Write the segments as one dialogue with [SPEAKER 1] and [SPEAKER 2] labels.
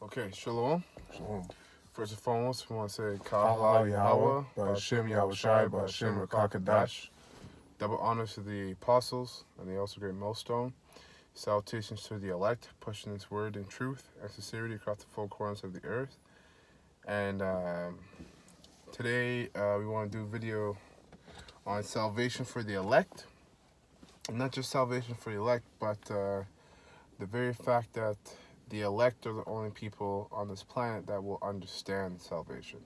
[SPEAKER 1] Okay, Shalom.
[SPEAKER 2] Shalom.
[SPEAKER 1] First and foremost, we want to say
[SPEAKER 2] Kala
[SPEAKER 1] Kahala
[SPEAKER 2] Yahweh,
[SPEAKER 1] Yahweh,
[SPEAKER 2] Ba'ashem Yahushai, Ba'ashem Rakakadash.
[SPEAKER 1] Double honors to the apostles and the also great millstone. Salutations to the elect, pushing this word in truth and sincerity across the four corners of the earth. And today we want to do a video on salvation for the elect. And not just salvation for the elect, but the very fact that the elect are the only people on this planet that will understand salvation.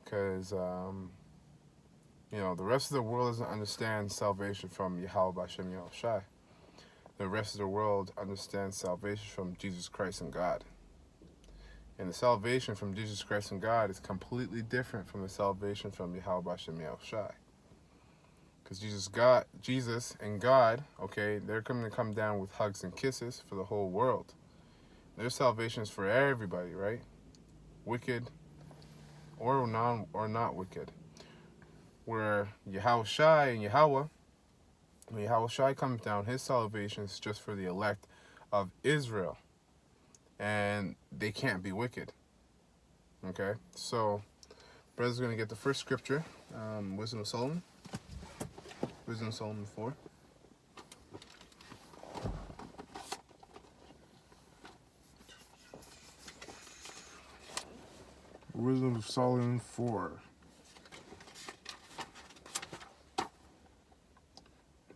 [SPEAKER 1] Because, the rest of the world doesn't understand salvation from Yahweh Ba'ashem Yahushai. The rest of the world understands salvation from Jesus Christ and God. And the salvation from Jesus Christ and God is completely different from the salvation from Yahweh Ba'ashem Yahushai. Because Jesus and God, okay, they're going to come down with hugs and kisses for the whole world. Their salvation is for everybody, right? Wicked or not wicked. Where Yahushai and Yahweh, when Yahushai comes down, his salvation is just for the elect of Israel. And they can't be wicked. Okay? So, brother's going to get the first scripture, Wisdom of Solomon. Wisdom of Solomon 4.
[SPEAKER 2] Wisdom of Solomon 4.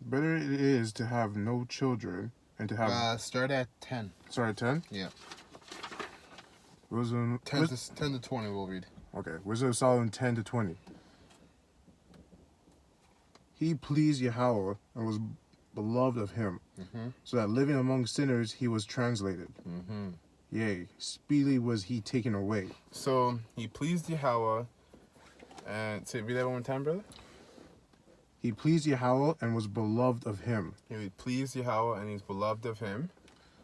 [SPEAKER 2] Better it is to have no children and to have...
[SPEAKER 1] Start at 10.
[SPEAKER 2] Start at 10?
[SPEAKER 1] Yeah.
[SPEAKER 2] Wisdom...
[SPEAKER 1] 10 to 20 we'll read.
[SPEAKER 2] Okay. Wisdom of Solomon 10 to 20. He pleased Yahweh and was beloved of him, so that living among sinners he was translated. Yea, speedily was he taken away.
[SPEAKER 1] So, he pleased Yahweh, and read that one more time, brother.
[SPEAKER 2] He pleased Yahweh and was beloved of him.
[SPEAKER 1] He pleased Yahweh and he's beloved of him.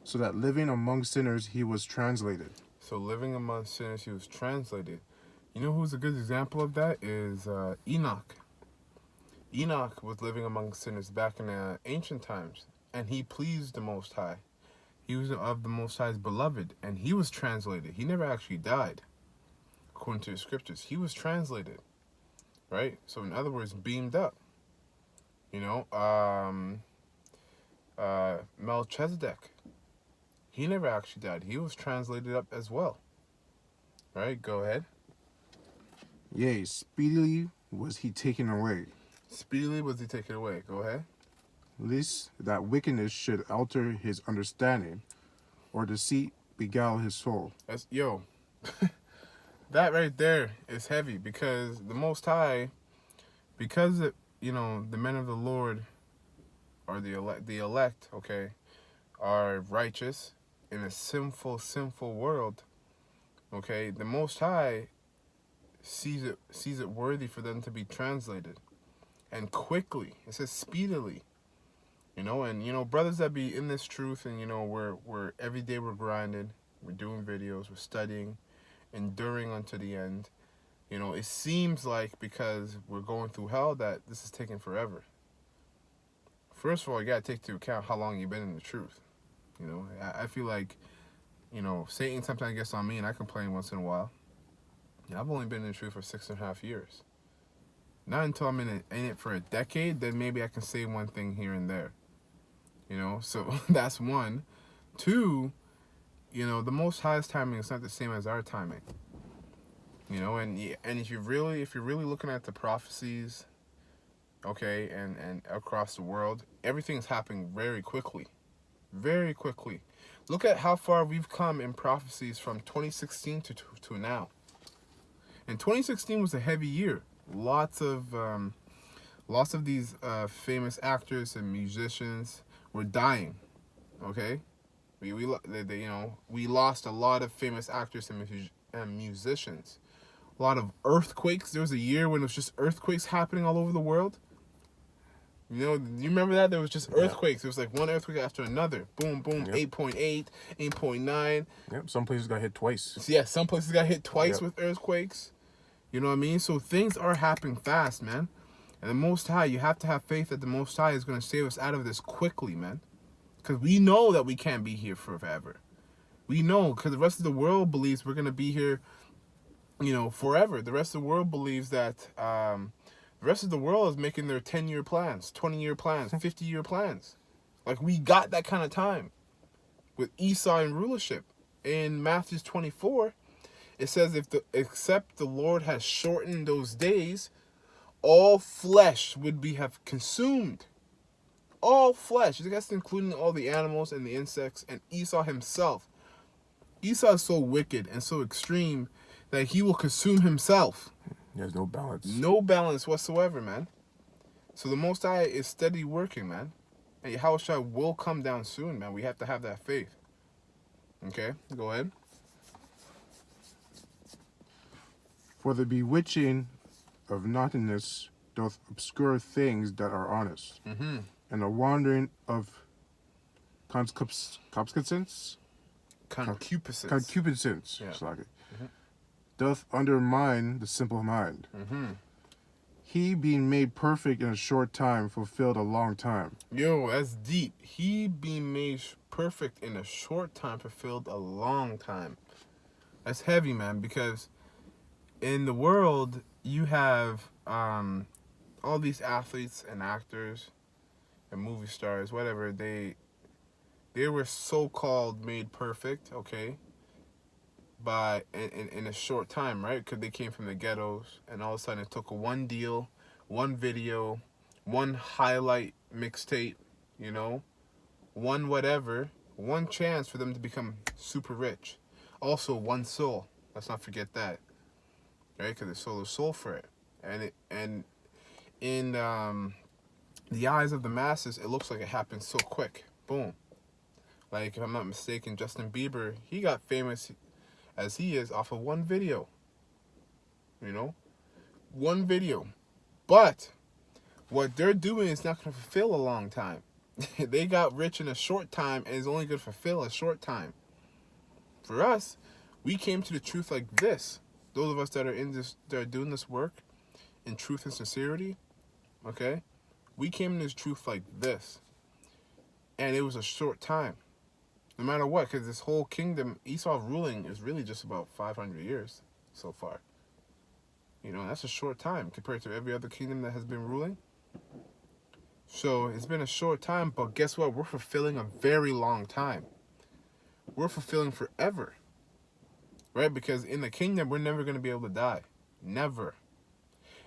[SPEAKER 2] So that living among sinners he was translated.
[SPEAKER 1] So living among sinners he was translated. You know who's a good example of that is Enoch. Enoch was living among sinners back in ancient times, and he pleased the Most High. He was of the Most High's beloved, and he was translated. He never actually died, according to the scriptures. He was translated, right? So in other words, beamed up. Melchizedek, he never actually died. He was translated up as well. Right? Go ahead.
[SPEAKER 2] Yea, speedily was he taken away.
[SPEAKER 1] Speedily was he taken away. Go ahead.
[SPEAKER 2] Lest that wickedness should alter his understanding, or deceit beguile his soul.
[SPEAKER 1] That right there is heavy, because the Most High, because the men of the Lord are the elect, okay, are righteous in a sinful world, okay, the Most High sees it worthy for them to be translated, and quickly. It says speedily. And brothers that be in this truth, and we're every day we're grinding, we're doing videos, we're studying, enduring unto the end. It seems like because we're going through hell that this is taking forever. First of all, you gotta take into account how long you've been in the truth. I feel like, Satan sometimes gets on me, and I complain once in a while. I've only been in the truth for 6.5 years. Not until I'm in it for a decade, then maybe I can say one thing here and there. So that's one. Two, the Most High's timing is not the same as our timing. And if you're really looking at the prophecies, okay, and across the world, everything's happening very quickly. Very quickly. Look at how far we've come in prophecies from 2016 to now. And 2016 was a heavy year. Lots of these famous actors and musicians were dying. Okay, we lost a lot of famous actors and musicians. A lot of earthquakes. There was a year when it was just earthquakes happening all over the world. You remember that? There was just earthquakes. It was like one earthquake after another. Boom, boom, 8.8, 8.9.
[SPEAKER 2] Yep, some places got hit twice.
[SPEAKER 1] So yeah, some places got hit twice with earthquakes. You know what I mean? So things are happening fast, man. And the Most High, you have to have faith that the Most High is going to save us out of this quickly, man. Because we know that we can't be here forever. We know because the rest of the world believes we're going to be here, forever. The rest of the world believes that the rest of the world is making their 10-year plans, 20-year plans, 50-year plans. Like, we got that kind of time with Esau and rulership. In Matthew 24, it says, except the Lord has shortened those days, all flesh would have consumed. All flesh. That's including all the animals and the insects and Esau himself. Esau is so wicked and so extreme that he will consume himself.
[SPEAKER 2] There's no balance.
[SPEAKER 1] No balance whatsoever, man. So the Most High is steady working, man. And Yahushua will come down soon, man. We have to have that faith. Okay, go ahead.
[SPEAKER 2] For the bewitching of naughtiness doth obscure things that are honest,
[SPEAKER 1] Mm-hmm.
[SPEAKER 2] and the wandering of concupiscence,
[SPEAKER 1] Concupiscence. Yeah.
[SPEAKER 2] sorry, doth undermine the simple mind.
[SPEAKER 1] Mm-hmm.
[SPEAKER 2] He, being made perfect in a short time, fulfilled a long time.
[SPEAKER 1] Yo, that's deep. He being made perfect in a short time fulfilled a long time. That's heavy, man, because in the world, you have all these athletes and actors and movie stars, whatever, they were so-called made perfect, okay, by in a short time, right? Because they came from the ghettos, and all of a sudden it took one deal, one video, one highlight mixtape, one whatever, one chance for them to become super rich. Also, one soul. Let's not forget that, right? Because they sold their soul for it, and in the eyes of the masses, it looks like it happened so quick. Boom. Like, if I'm not mistaken, Justin Bieber, he got famous as he is off of one video. One video. But what they're doing is not going to fulfill a long time. They got rich in a short time and is only going to fulfill a short time. For us, we came to the truth like this. Those of us that are doing this work in truth and sincerity, okay? We came to this truth like this. And it was a short time. No matter what, because this whole kingdom, Esau ruling is really just about 500 years so far. That's a short time compared to every other kingdom that has been ruling. So it's been a short time, but guess what? We're fulfilling a very long time. We're fulfilling forever. Right? Because in the kingdom, we're never going to be able to die. Never.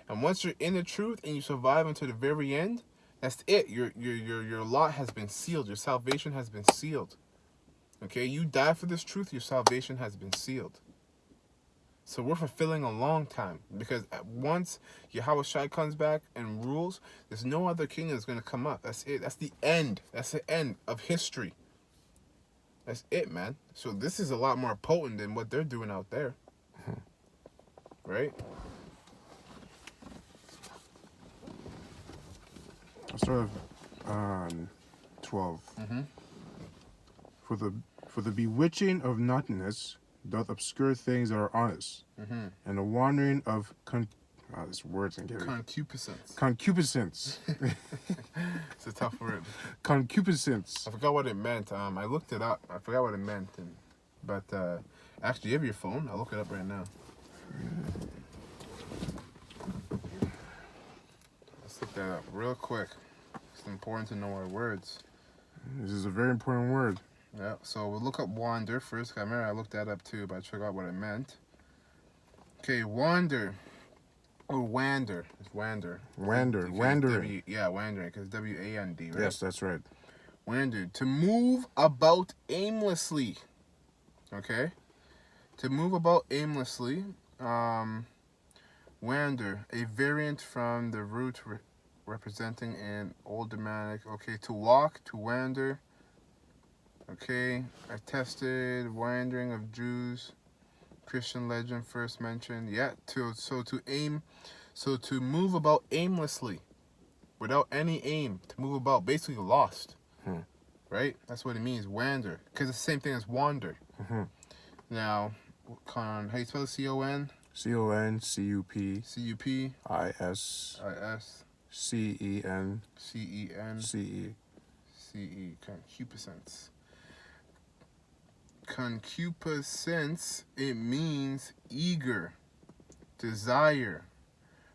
[SPEAKER 1] And once you're in the truth and you survive until the very end, that's it. Your lot has been sealed. Your salvation has been sealed. Okay? You die for this truth, your salvation has been sealed. So we're fulfilling a long time. Because once Yahushua comes back and rules, there's no other kingdom that's going to come up. That's it. That's the end. That's the end of history. That's it, man. So this is a lot more potent than what they're doing out there. Right?
[SPEAKER 2] I'll start on 12.
[SPEAKER 1] Mm-hmm.
[SPEAKER 2] For the bewitching of naughtiness doth obscure things that are honest,
[SPEAKER 1] Mm-hmm.
[SPEAKER 2] and the wandering of this word's gonna get it.
[SPEAKER 1] Concupiscence.
[SPEAKER 2] Concupiscence.
[SPEAKER 1] It's a tough word.
[SPEAKER 2] Concupiscence.
[SPEAKER 1] I forgot what it meant. I looked it up. I forgot what it meant. But actually, you have your phone? I'll look it up right now. Let's look that up real quick. It's important to know our words.
[SPEAKER 2] This is a very important word.
[SPEAKER 1] Yeah, so we'll look up wander first. I remember I looked that up too, but I forgot what it meant. Okay, wander. Or wander. It's wander.
[SPEAKER 2] Wander. Wandering.
[SPEAKER 1] Wandering, because W-A-N-D, right?
[SPEAKER 2] Yes, that's right.
[SPEAKER 1] Wander. To move about aimlessly. Okay? To move about aimlessly. Wander. A variant from the root representing an Old Germanic. Okay, to walk, to wander. Okay, attested wandering of Jews, Christian legend first mentioned. Yeah, to move about aimlessly, without any aim, to move about, basically lost, right? That's what it means, wander, because it's the same thing as wander.
[SPEAKER 2] Mm-hmm.
[SPEAKER 1] Now, how you spell C-O-N?
[SPEAKER 2] C-O-N-C-U-P.
[SPEAKER 1] C-U-P.
[SPEAKER 2] I-S.
[SPEAKER 1] I-S.
[SPEAKER 2] C-E-N.
[SPEAKER 1] C-E-N.
[SPEAKER 2] C-E.
[SPEAKER 1] C-E. Concupiscence. concupiscence, it means eager, desire.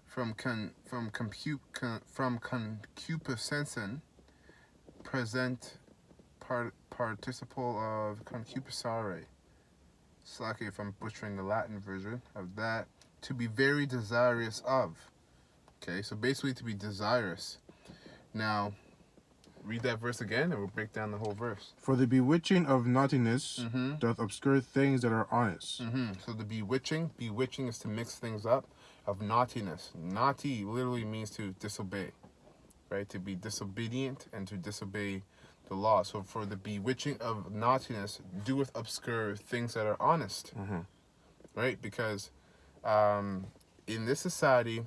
[SPEAKER 1] From concupiscence, present participle of concupiscere. Slacky if I'm butchering the Latin version of that. To be very desirous of. Okay, so basically to be desirous. Now, read that verse again and we'll break down the whole verse.
[SPEAKER 2] For the bewitching of naughtiness
[SPEAKER 1] Mm-hmm.
[SPEAKER 2] doth obscure things that are honest.
[SPEAKER 1] Mm-hmm. So the bewitching is to mix things up, of naughtiness. Naughty literally means to disobey, right? To be disobedient and to disobey the law. So for the bewitching of naughtiness doeth obscure things that are honest, right? Because in this society,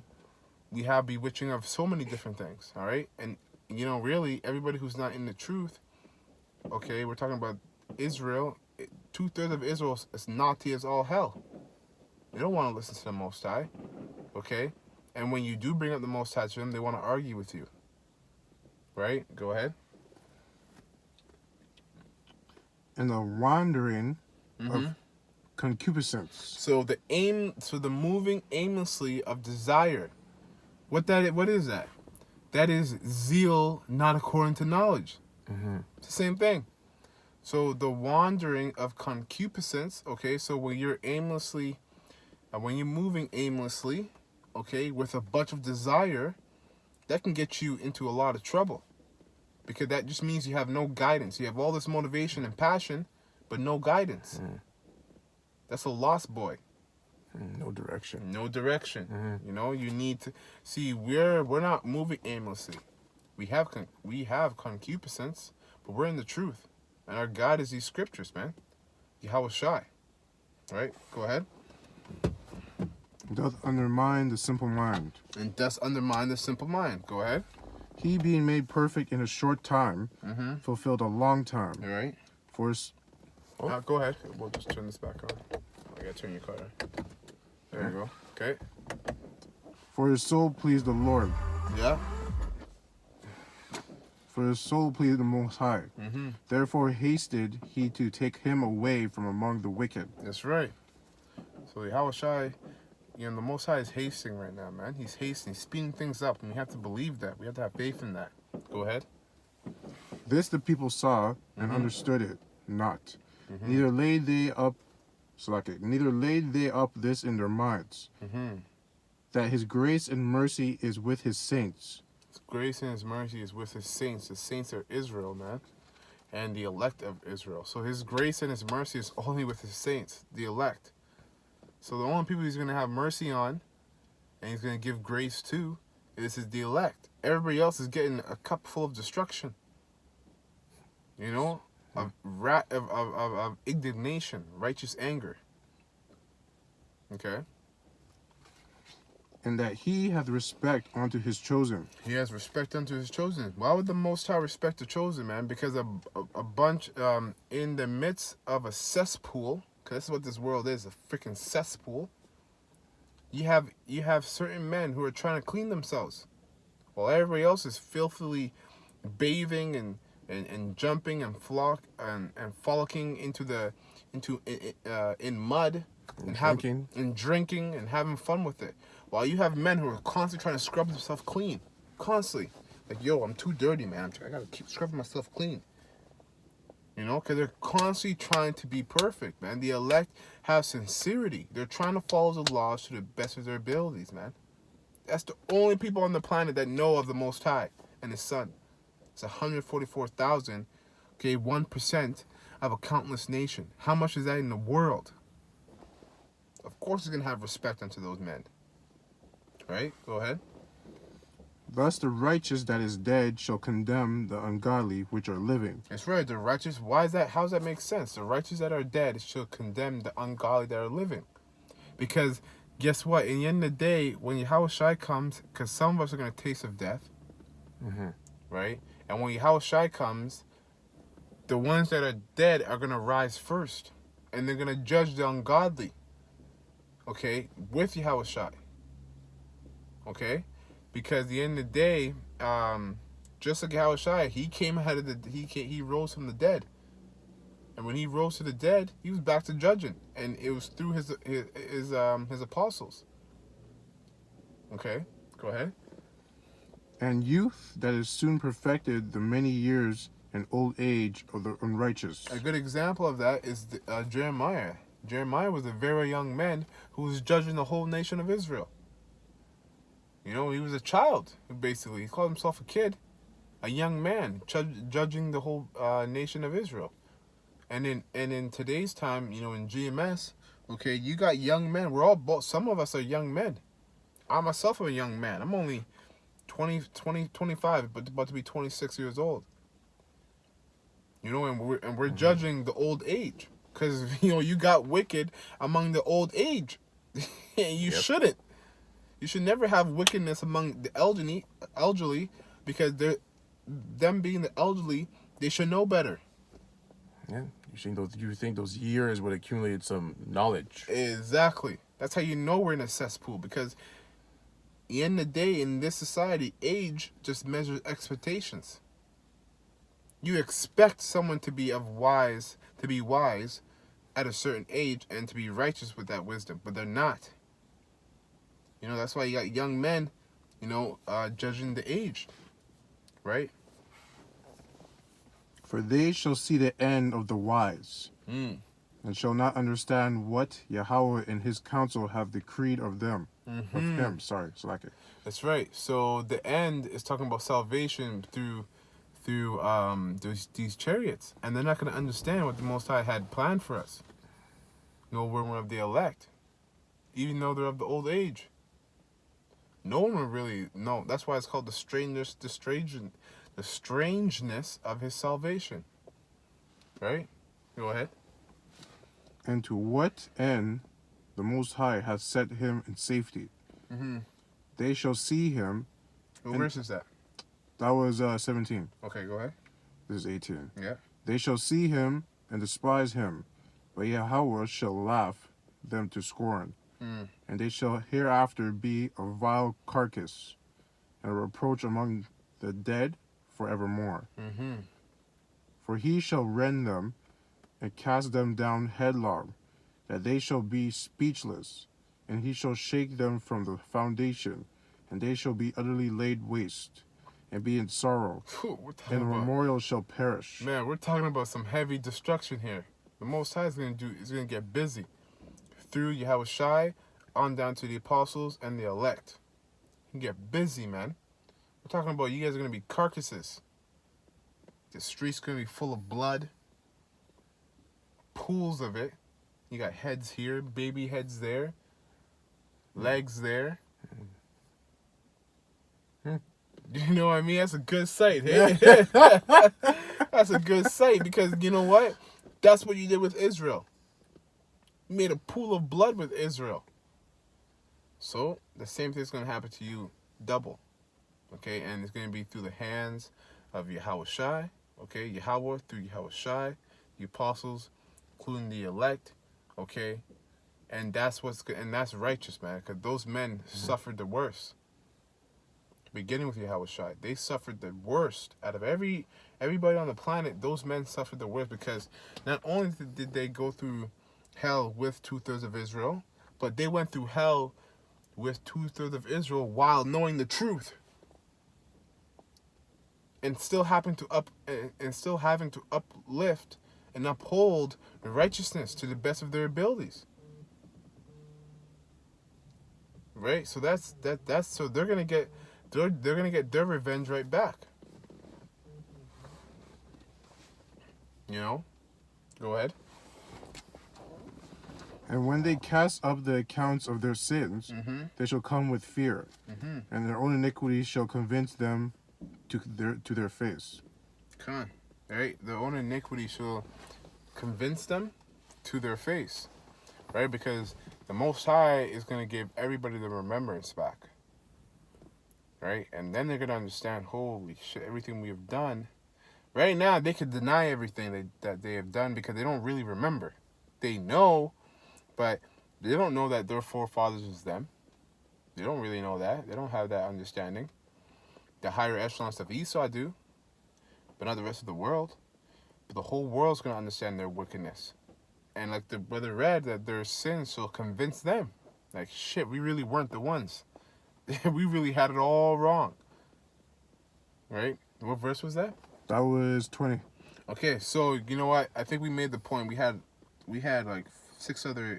[SPEAKER 1] we have bewitching of so many different things, all right? And, you know, really, everybody who's not in the truth, okay, we're talking about Israel, 2/3 of Israel is naughty as all hell. They don't want to listen to the Most High, okay? And when you do bring up the Most High to them, they want to argue with you, right? Go ahead.
[SPEAKER 2] And the wandering of concupiscence.
[SPEAKER 1] So the moving aimlessly of desire. What is that? That is zeal not according to knowledge. It's the same thing. So the wandering of concupiscence, okay, so when you're aimlessly, when you're moving aimlessly, okay, with a bunch of desire, that can get you into a lot of trouble. Because that just means you have no guidance. You have all this motivation and passion, but no guidance. That's a lost boy.
[SPEAKER 2] No direction.
[SPEAKER 1] No direction. You know, you need to see we're not moving aimlessly. We have concupiscence, but we're in the truth, and our God is these scriptures, man. Yahweh Shai. Right? Go ahead.
[SPEAKER 2] Doth undermine the simple mind.
[SPEAKER 1] And thus undermine the simple mind. Go ahead.
[SPEAKER 2] He being made perfect in a short time, fulfilled a long time.
[SPEAKER 1] All right.
[SPEAKER 2] For
[SPEAKER 1] Go ahead. We'll just turn this back on. I gotta turn your car on. There you go. Okay.
[SPEAKER 2] For his soul pleased the Lord.
[SPEAKER 1] Yeah.
[SPEAKER 2] For his soul pleased the Most High. Therefore hasted he to take him away from among the wicked.
[SPEAKER 1] That's right. So Yahweh Shai, you know, the Most High is hasting right now, man. He's hasting, he's speeding things up, and we have to believe that. We have to have faith in that. Go ahead.
[SPEAKER 2] This the people saw and understood it not. Neither laid they up this in their minds, that his grace and mercy is with his saints.
[SPEAKER 1] His grace and his mercy is with his saints. The saints are Israel, man, and the elect of Israel. So his grace and his mercy is only with his saints, the elect. So the only people he's going to have mercy on, and he's going to give grace to, is the elect. Everybody else is getting a cup full of destruction. You know? Of indignation, righteous anger. Okay?
[SPEAKER 2] And that he hath respect unto his chosen.
[SPEAKER 1] He has respect unto his chosen. Why would the Most High respect the chosen, man? Because a bunch in the midst of a cesspool, because that's what this world is, a freaking cesspool. You have certain men who are trying to clean themselves, while everybody else is filthily bathing and jumping and frolicking in mud and drinking and having fun with it, while you have men who are constantly trying to scrub themselves clean, constantly like, yo, I'm too dirty, man. I gotta keep scrubbing myself clean. You know, because they're constantly trying to be perfect, man. The elect have sincerity. They're trying to follow the laws to the best of their abilities, man. That's the only people on the planet that know of the Most High and His Son. It's 144,000, okay, 1% of a countless nation. How much is that in the world? Of course, he's going to have respect unto those men. Right? Go ahead.
[SPEAKER 2] Thus the righteous that is dead shall condemn the ungodly which are living.
[SPEAKER 1] That's right, the righteous. Why is that? How does that make sense? The righteous that are dead shall condemn the ungodly that are living. Because guess what? In the end of the day, when Yahweh Shai comes, because some of us are going to taste of death, right? And when Yahweh Shai comes, the ones that are dead are going to rise first. And they're going to judge the ungodly, okay, with Yahweh Shai. Okay? Because at the end of the day, just like Yahweh Shai, he came ahead of he rose from the dead. And when he rose to the dead, he was back to judging, and it was through his apostles. Okay, go ahead.
[SPEAKER 2] And youth that is soon perfected the many years and old age of the unrighteous.
[SPEAKER 1] A good example of that is Jeremiah. Jeremiah was a very young man who was judging the whole nation of Israel. You know, he was a child, basically. He called himself a kid, a young man, judging the whole nation of Israel. And in today's time, you know, in GMS, okay, you got young men. We're all both. Some of us are young men. I myself am a young man. I'm only 25, but about to be 26 years old. You know, and we're judging the old age, because you know you got wicked among the old age. You shouldn't. You should never have wickedness among the elderly, because them being the elderly, they should know better.
[SPEAKER 3] Yeah, you think those years would accumulate some knowledge.
[SPEAKER 1] Exactly. That's how you know we're in a cesspool, because at the end of the day, in this society, age just measures expectations. You expect someone to be wise at a certain age and to be righteous with that wisdom, but they're not. You know, that's why you got young men, you know, judging the age, right?
[SPEAKER 2] For they shall see the end of the wise,
[SPEAKER 1] Mm.
[SPEAKER 2] and shall not understand what Yahweh and his counsel have decreed of them.
[SPEAKER 1] Mm-hmm.
[SPEAKER 2] Of him, sorry, Slack.
[SPEAKER 1] That's right. So the end is talking about salvation through these chariots, and they're not going to understand what the Most High had planned for us. No, we're one of the elect, even though they're of the old age. No one will really know. That's why it's called the strangeness of his salvation. Right? Go ahead.
[SPEAKER 2] And to what end the Most High hath set him in safety.
[SPEAKER 1] Mm-hmm.
[SPEAKER 2] They shall see him.
[SPEAKER 1] What verse is that?
[SPEAKER 2] That was 17.
[SPEAKER 1] Okay, go ahead.
[SPEAKER 2] This is 18.
[SPEAKER 1] Yeah.
[SPEAKER 2] They shall see him and despise him, but Yahweh shall laugh them to scorn.
[SPEAKER 1] Mm.
[SPEAKER 2] And they shall hereafter be a vile carcass, and a reproach among the dead forevermore.
[SPEAKER 1] Mm-hmm.
[SPEAKER 2] For he shall rend them, and cast them down headlong, that they shall be speechless, and he shall shake them from the foundation, and they shall be utterly laid waste, and be in sorrow, and the memorial shall perish.
[SPEAKER 1] Man, we're talking about some heavy destruction here. The Most High is gonna get busy through Yahweh Shai on down to the apostles and the elect. You can get busy, man. We're talking about you guys are gonna be carcasses. The streets gonna be full of blood, pools of it. You got heads here, baby heads there, legs there. You know what I mean? That's a good sight. Hey? That's a good sight, because you know what? That's what you did with Israel. You made a pool of blood with Israel. So the same thing's going to happen to you double. Okay? And it's going to be through the hands of Yahweh Shai. Okay? Yahweh through Yahweh Shai. The apostles, including the elect. Okay? And that's that's righteous, man. Because those men suffered the worst. Beginning with Yahweh Shai, they suffered the worst out of everybody on the planet. Those men suffered the worst, because not only did they go through hell with 2/3 of Israel, but they went through hell with 2/3 of Israel while knowing the truth, and still having to uplift and uphold the righteousness to the best of their abilities. Right? So that's so they're gonna get their revenge right back. You know? Go ahead.
[SPEAKER 2] And when they cast up the accounts of their sins, they shall come with fear, and their own iniquity shall convince them to their face.
[SPEAKER 1] Come on. Right? Their own iniquity shall convince them to their face. Right? Because the Most High is going to give everybody the remembrance back. Right? And then they're going to understand, holy shit, everything we have done. Right now, they could deny everything that they have done, because they don't really remember. They know, but they don't know that their forefathers was them. They don't really know that. They don't have that understanding. The higher echelons of Esau do, but not the rest of the world. the whole world's gonna understand their wickedness. And like the brother read, that their sins shall convince them. Like, shit, we really weren't the ones. We really had it all wrong. Right? What verse was that?
[SPEAKER 2] That was 20.
[SPEAKER 1] Okay, so you know what? I think we made the point. We had like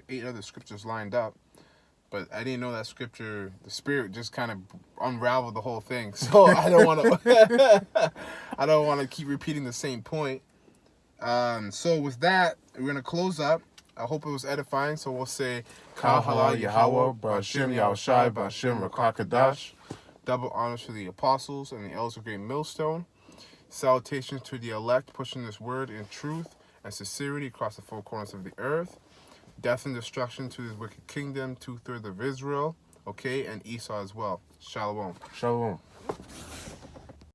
[SPEAKER 1] 8 other scriptures lined up, but I didn't know that scripture. The Spirit just kind of unraveled the whole thing. So I don't want to. I don't want to keep repeating the same point. So with that, we're gonna close up. I hope it was edifying. So we'll say
[SPEAKER 3] Kahala Yahweh, Ba'ashem Yahushai, Ba'ashem Rakakadash.
[SPEAKER 1] Double honors to the apostles and the elders of Great Millstone. Salutations to the elect, pushing this word in truth and sincerity across the 4 corners of the earth. Death and destruction to this wicked kingdom, 2/3 of Israel, okay, and Esau as well. Shalom.
[SPEAKER 3] Shalom.